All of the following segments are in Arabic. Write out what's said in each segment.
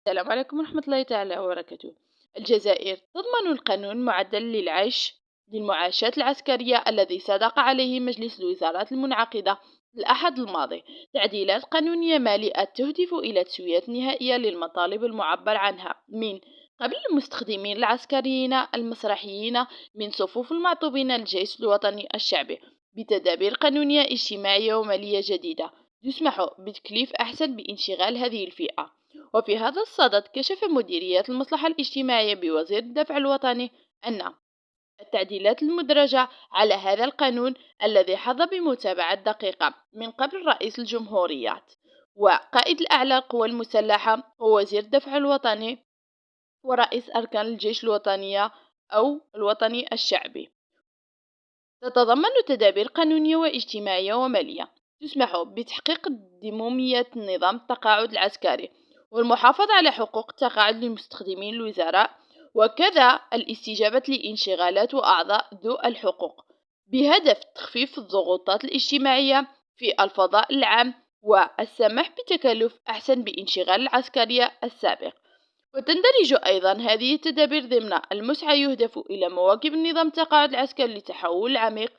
السلام عليكم ورحمة الله تعالى وبركاته. الجزائر تضمن القانون معدل للعيش للمعاشاة العسكرية الذي صدق عليه مجلس الوزارات المنعقدة الأحد الماضي. تعديلات قانونية مالية تهدف إلى تسوية نهائية للمطالب المعبر عنها من قبل المستخدمين العسكريين المسرحيين من صفوف المعطوبين الجيش الوطني الشعبي بتدابير قانونية اجتماعية ومالية جديدة يسمح بتكليف أحسن بانشغال هذه الفئة. وفي هذا الصدد كشف مديرية المصلحة الاجتماعية بوزير الدفع الوطني أن التعديلات المدرجة على هذا القانون الذي حظى بمتابعة دقيقة من قبل رئيس الجمهورية وقائد الأعلى القوى المسلحة ووزير الدفع الوطني ورئيس أركان الجيش الوطنية أو الوطني الشعبي، تتضمن تدابير قانونية واجتماعية ومالية تسمح بتحقيق ديمومية نظام التقاعد العسكري والمحافظة على حقوق التقاعد لمستخدمين الوزراء وكذا الاستجابة لانشغالات وأعضاء ذو الحقوق بهدف تخفيف الضغوطات الاجتماعية في الفضاء العام والسماح بتكلف أحسن بانشغال العسكرية السابق. وتندرج أيضا هذه التدابير ضمن المسعى يهدف إلى مواكب النظام التقاعد العسكري للتحول العميق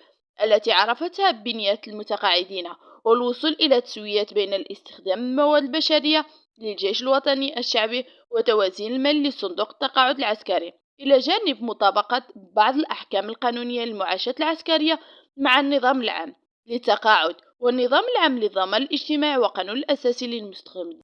التي عرفتها بنية المتقاعدين والوصول إلى تسوية بين الاستخدام المواد البشرية للجيش الوطني الشعبي وتوازين المال لصندوق التقاعد العسكري إلى جانب مطابقة بعض الأحكام القانونية للمعاشاة العسكرية مع النظام العام للتقاعد والنظام العام للضمان الاجتماعي وقانون الأساسي للمستخدمين.